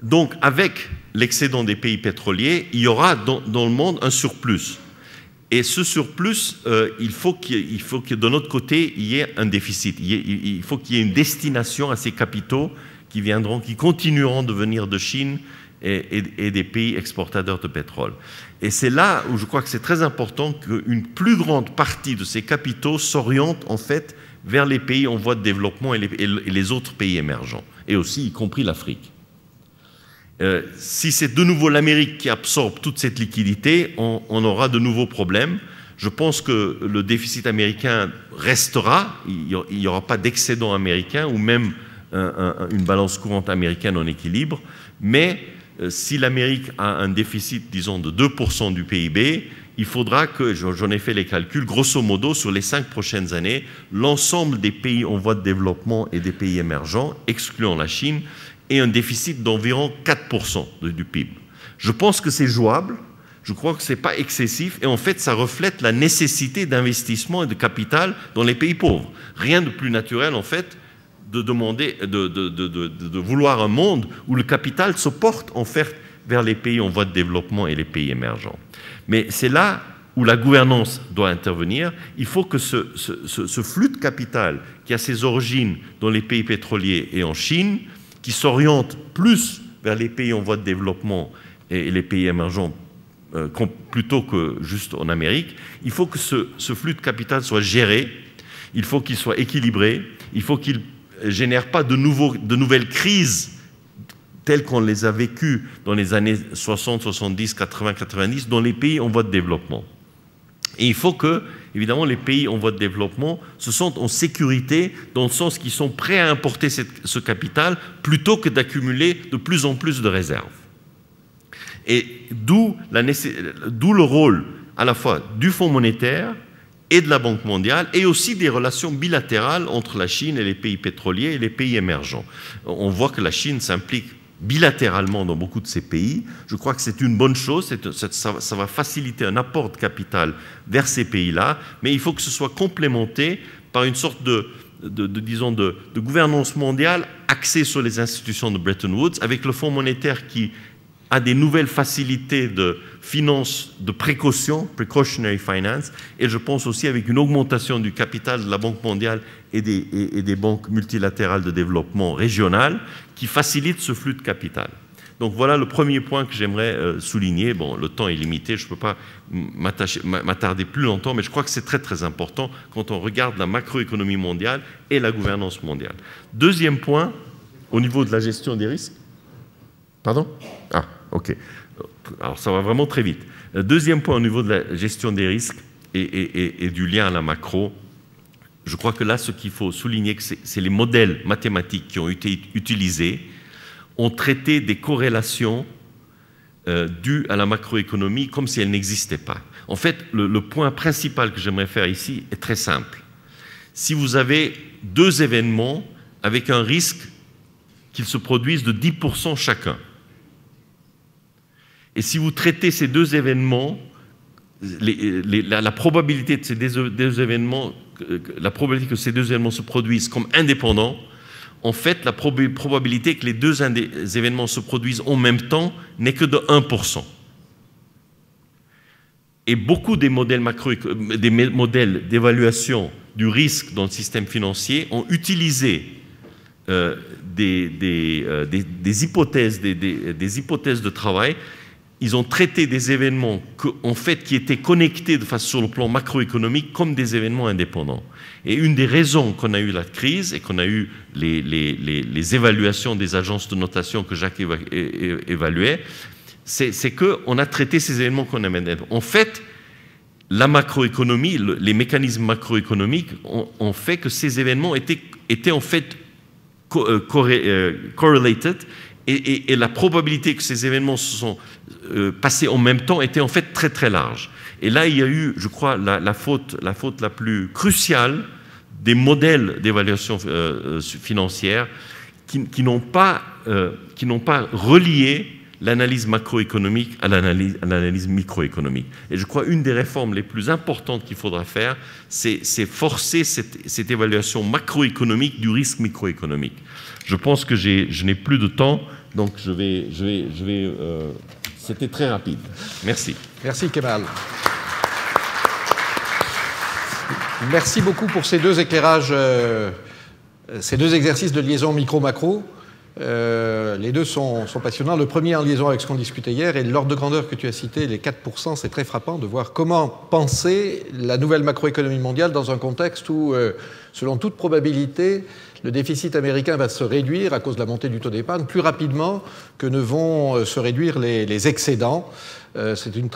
Donc, avec l'excédent des pays pétroliers, il y aura dans le monde un surplus. Et ce surplus, il faut que de notre côté, il y ait un déficit. Il faut qu'il y ait une destination à ces capitaux qui continueront de venir de Chine et des pays exportateurs de pétrole. Et c'est là où je crois que c'est très important qu'une plus grande partie de ces capitaux s'oriente en fait vers les pays en voie de développement et les autres pays émergents, et aussi y compris l'Afrique. Si c'est de nouveau l'Amérique qui absorbe toute cette liquidité, on aura de nouveaux problèmes. Je pense que le déficit américain restera, il n'y aura pas d'excédent américain ou même une balance courante américaine en équilibre, mais si l'Amérique a un déficit, disons, de 2% du PIB, il faudra que, j'en ai fait les calculs, grosso modo, sur les 5 prochaines années, l'ensemble des pays en voie de développement et des pays émergents, excluant la Chine, ait un déficit d'environ 4% du PIB. Je pense que c'est jouable, je crois que ce n'est pas excessif, et en fait, ça reflète la nécessité d'investissement et de capital dans les pays pauvres. Rien de plus naturel, en fait, de demander, de vouloir un monde où le capital se porte en fait vers les pays en voie de développement et les pays émergents. Mais c'est là où la gouvernance doit intervenir. Il faut que ce flux de capital qui a ses origines dans les pays pétroliers et en Chine, qui s'oriente plus vers les pays en voie de développement et les pays émergents plutôt que juste en Amérique, il faut que ce flux de capital soit géré, il faut qu'il soit équilibré, il faut qu'il génère pas de nouvelles crises telles qu'on les a vécues dans les années 60, 70, 80, 90 dans les pays en voie de développement. Et il faut que, évidemment, les pays en voie de développement se sentent en sécurité dans le sens qu'ils sont prêts à importer ce capital plutôt que d'accumuler de plus en plus de réserves. Et d'où le rôle à la fois du Fonds monétaire et de la Banque mondiale, et aussi des relations bilatérales entre la Chine et les pays pétroliers et les pays émergents. On voit que la Chine s'implique bilatéralement dans beaucoup de ces pays. Je crois que c'est une bonne chose, ça va faciliter un apport de capital vers ces pays-là, mais il faut que ce soit complémenté par une sorte de gouvernance mondiale axée sur les institutions de Bretton Woods, avec le Fonds monétaire qui a des nouvelles facilités de finance de précaution, precautionary finance, et je pense aussi avec une augmentation du capital de la Banque mondiale et des banques multilatérales de développement régionales qui facilitent ce flux de capital. Donc voilà le premier point que j'aimerais souligner. Bon, le temps est limité, je ne peux pas m'attarder plus longtemps, mais je crois que c'est très très important quand on regarde la macroéconomie mondiale et la gouvernance mondiale. Deuxième point, au niveau de la gestion des risques. Pardon ? Ah, ok. Alors ça va vraiment très vite. Deuxième point au niveau de la gestion des risques et du lien à la macro, je crois que là, ce qu'il faut souligner, c'est les modèles mathématiques qui ont été utilisés ont traité des corrélations dues à la macroéconomie comme si elles n'existaient pas. En fait, le point principal que j'aimerais faire ici est très simple. Si vous avez deux événements avec un risque qu'ils se produisent de 10% chacun, et si vous traitez ces deux événements, la probabilité de ces deux événements, la probabilité que ces deux événements se produisent comme indépendants, en fait, la probabilité que les deux événements se produisent en même temps n'est que de 1%. Et beaucoup des modèles d'évaluation du risque dans le système financier ont utilisé des hypothèses de travail. Ils ont traité des événements qui étaient connectés sur le plan macroéconomique comme des événements indépendants. Et une des raisons qu'on a eu la crise et qu'on a eu les évaluations des agences de notation que Jacques évaluait, c'est qu'on a traité ces événements qu'on amène. En fait, la macroéconomie, les mécanismes macroéconomiques ont fait que ces événements étaient en fait correlated, et la probabilité que ces événements se sont passés en même temps était en fait très très large. Et là, il y a eu, je crois, la faute la plus cruciale des modèles d'évaluation financière qui n'ont pas relié l'analyse macroéconomique à l'analyse microéconomique. Et je crois une des réformes les plus importantes qu'il faudra faire, c'est forcer cette évaluation macroéconomique du risque microéconomique. Je pense que je n'ai plus de temps, Donc c'était très rapide. Merci. Merci Kemal. Merci beaucoup pour ces deux éclairages, ces deux exercices de liaison micro-macro. Les deux sont passionnants. Le premier en liaison avec ce qu'on discutait hier, et l'ordre de grandeur que tu as cité, les 4%, c'est très frappant de voir comment penser la nouvelle macroéconomie mondiale dans un contexte où, selon toute probabilité, le déficit américain va se réduire à cause de la montée du taux d'épargne plus rapidement que ne vont se réduire les excédents. C'est une